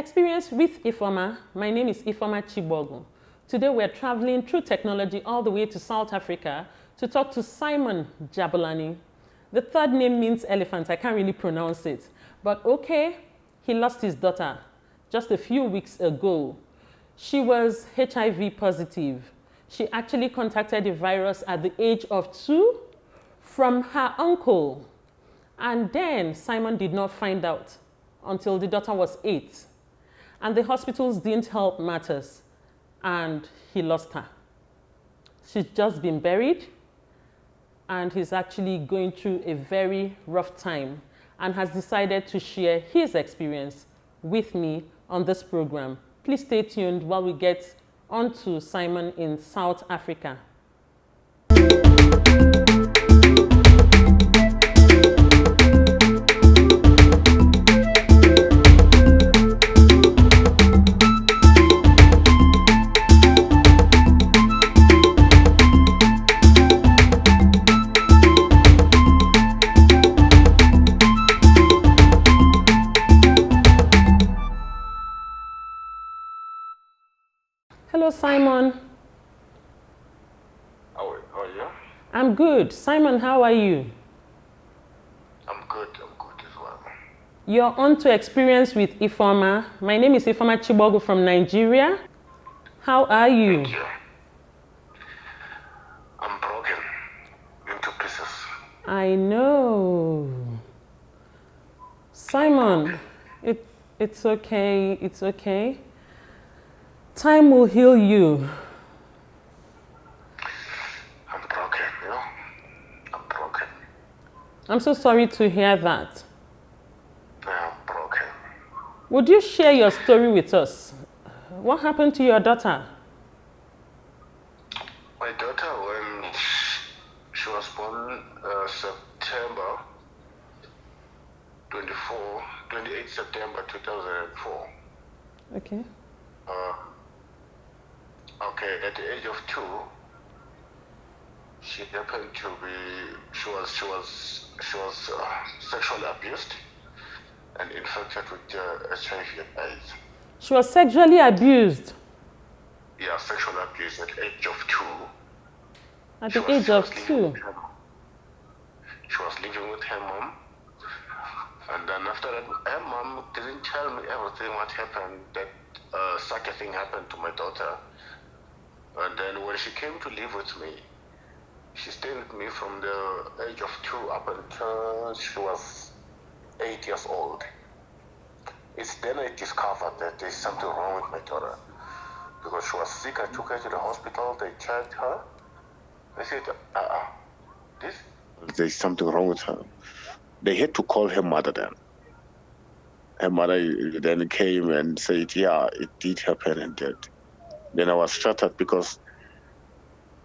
Experience with Ifoma. My name is Ifoma Chibogu. Today we're traveling through technology all the way to South Africa to talk to Simon Jabulani. The third name means elephant. I can't really pronounce it. But okay, he lost his daughter just a few weeks ago. She was HIV positive. She actually contacted the virus at the age of 2 from her uncle. And then Simon did not find out until the daughter was 8. And the hospitals didn't help matters. And he lost her. She's just been buried. And he's actually going through a very rough time and has decided to share his experience with me on this program. Please stay tuned while we get on to Simon in South Africa. Hello, Simon. How are you? I'm good. Simon, how are you? I'm good as well. You're on to Experience with Ifoma. My name is Ifoma Chibogu from Nigeria. How are you? Thank you. I'm broken into pieces. I know. Simon, it's okay. It's okay. Time will heal you. I'm broken, you know? I'm broken. I'm so sorry to hear that. I'm broken. Would you share your story with us? What happened to your daughter? My daughter, when she was born September 28 September 2004. Okay. Okay, at the age of 2, she happened to be, she was sexually abused and infected with HIV and AIDS. She was sexually abused Yeah, sexual abuse at the age of 2. at the age of 2. She was living with her mom. And then after that, her mom didn't tell me everything what happened, that such a thing happened to my daughter. And then when she came to live with me, she stayed with me from the age of 2 up until she was 8 years old. It's then I discovered that there's something wrong with my daughter. Because she was sick, I took her to the hospital, they checked her. They said, there's something wrong with her. They had to call her mother then. Her mother then came and said, yeah, it did happen and that. Then I was shattered because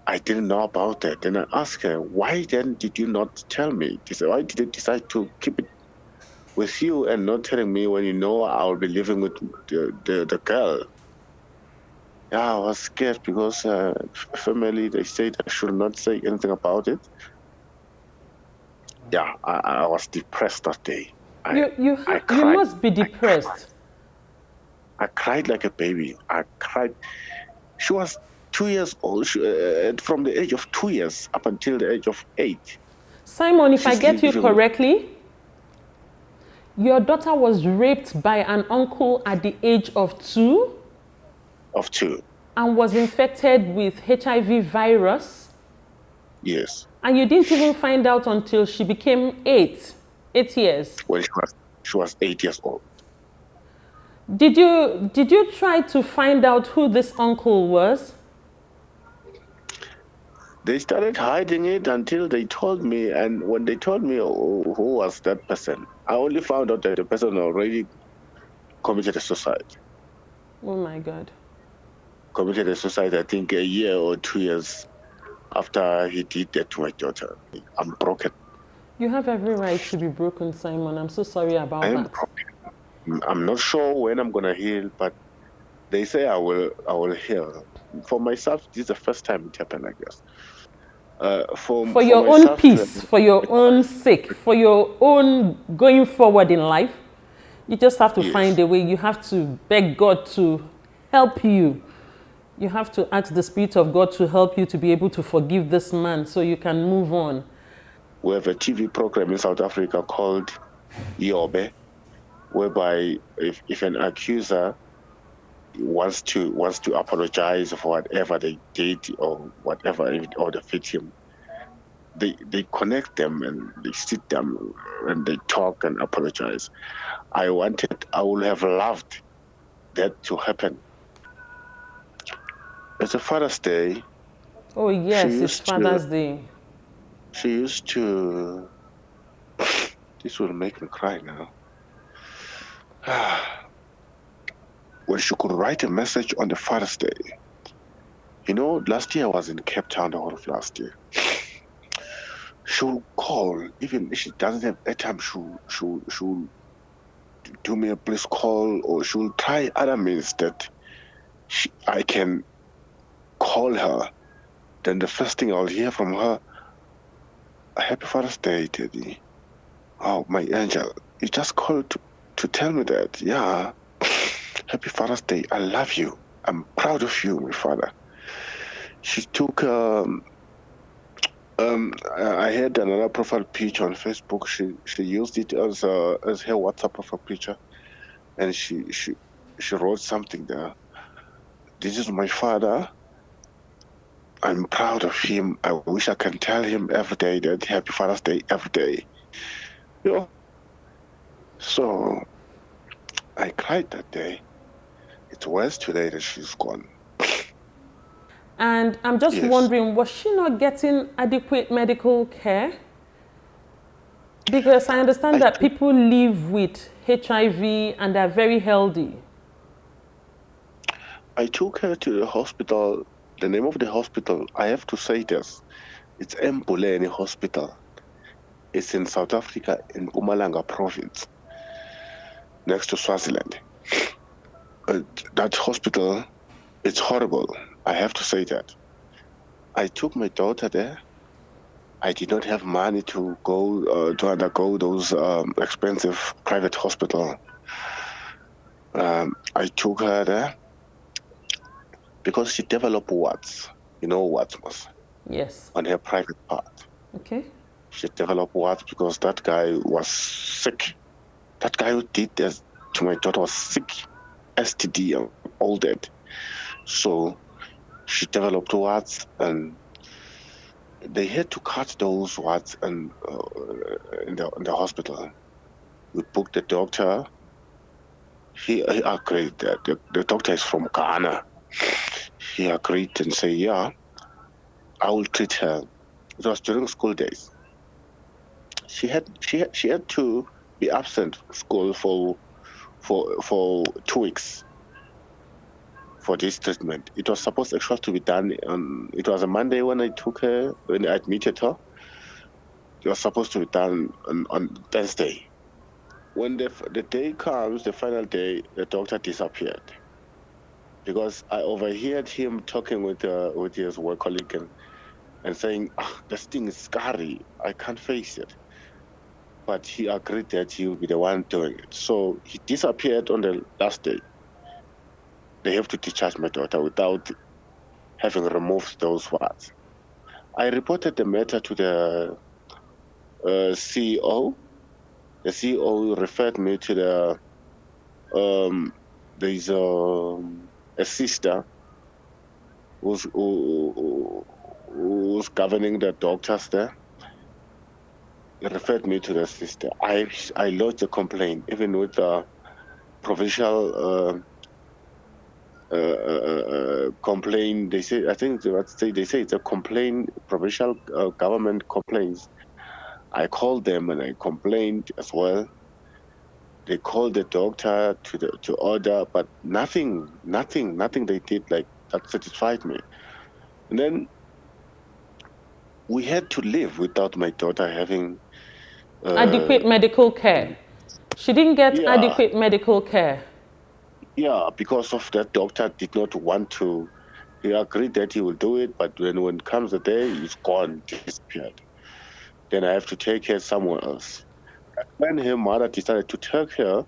I didn't know about that. Then I asked her, why then did you not tell me? Why did you decide to keep it with you and not telling me when you know I'll be living with the girl? Yeah, I was scared because family, they said I should not say anything about it. Yeah, I was depressed that day. You must be depressed. I cried like a baby. I cried. She was 2 years old, from the age of 2 years up until the age of 8. Simon, if I get you correctly, your daughter was raped by an uncle at the age of 2? Of 2. And was infected with HIV virus? Yes. And you didn't even find out until she became 8 years? When she was 8 years old. Did you try to find out who this uncle was? They started hiding it until they told me, and when they told me who was that person, I only found out that the person already committed a suicide. Oh my God. Committed a suicide, I think, a year or 2 years after he did that to my daughter. I'm broken. You have every right to be broken, Simon. I'm so sorry about that. I am broken. I'm not sure when I'm gonna heal, but they say I will heal. For myself, this is the first time it happened like this. For your own peace, for your own sake, for your own going forward in life, You just have to find Yes. a way. You have to beg God to help you. You have to ask the Spirit of God to help you to be able to forgive this man so you can move on. We have a TV program in South Africa called Yobe, whereby if an accuser wants to apologize for whatever they did or whatever, or the victim, they connect them and they sit them and they talk and apologize. I would have loved that to happen. It's a Father's Day. Oh, She yes, it's used to Father's Day. she used to this will make me cry now. When she could write a message on the Father's Day. Last year I was in Cape Town the whole of last year. She'll call, even if she doesn't have airtime, she'll do me a please call, or she'll try other means that I can call her. Then the first thing I'll hear from her, Happy Father's Day, Teddy. Oh, my angel. You just called to tell me that. Yeah. Happy Father's Day. I love you. I'm proud of you, my father. She took I had another profile picture on Facebook. She used it as her WhatsApp profile picture, and she wrote something there. This is my father. I'm proud of him. I wish I can tell him every day that Happy Father's Day every day. You know, so I cried that day. It's worse today that she's gone. And I'm just Yes, wondering, was she not getting adequate medical care? Because I understand I that took people live with HIV and are very healthy. I took her to the hospital. The name of the hospital, I have to say this. It's Mbuleni Hospital. It's in South Africa, in Mpumalanga province, next to Swaziland. Uh, that hospital, it's horrible. I have to say that. I took my daughter there. I did not have money to go to undergo those expensive private hospital. I took her there because she developed warts. Warts was Yes. on her private part. Okay. She developed warts because that guy was sick. That guy who did this to my daughter was sick, STD and all that. So she developed warts, and they had to cut those warts and in the hospital. We booked the doctor. He agreed that the doctor is from Ghana. He agreed and said, "Yeah, I will treat her." It was during school days. She had to be absent from school for 2 weeks for this treatment. It was supposed actually to be done on. It was a Monday when I took her when I admitted her. It was supposed to be done on Thursday. When the day comes, the final day, the doctor disappeared because I overheard him talking with his work colleague and saying, "This thing is scary. I can't face it." But he agreed that he will be the one doing it. So he disappeared on the last day. They have to discharge my daughter without having removed those words. I reported the matter to the CEO. The CEO referred me to um, there's a sister who's governing the doctors there. He referred me to the sister. I lodged a complaint even with the provincial complaint. They say, I think they say it's a complaint, provincial government complaints. I called them and I complained as well. They called the doctor to order, but nothing they did like that satisfied me. And then we had to live without my daughter having, uh, Adequate medical care. She didn't get yeah, adequate medical care. yeah, because of that doctor did not want to. He agreed that he will do it, but when comes the day, he's gone, disappeared. Then I have to take her somewhere else. When her mother decided to take her,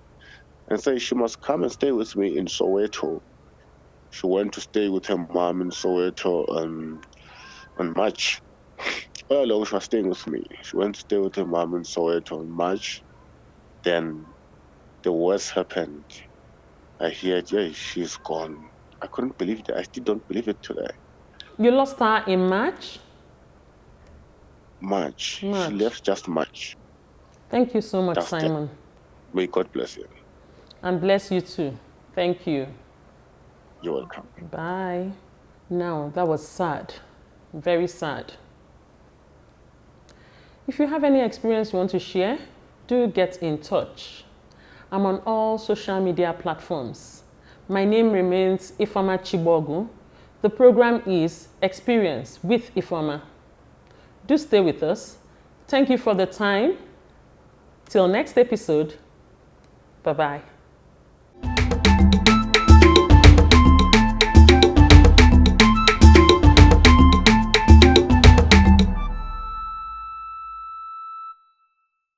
and said she must come and stay with me in Soweto. She went to stay with her mom in Soweto on March. All along, she was staying with me. She went to stay with her mom in Soweto in March. Then the worst happened. I heard, yeah, she's gone. I couldn't believe it. I still don't believe it today. You lost her in March? March. She left just March. Thank you so much, Just Simon. that. May God bless you. And bless you too. Thank you. You're welcome. Bye. Now, that was sad. Very sad. If you have any experience you want to share, do get in touch. I'm on all social media platforms. My name remains Ifeoma Chibogu. The program is Experience with Ifeoma. Do stay with us. Thank you for the time. Till next episode. Bye-bye.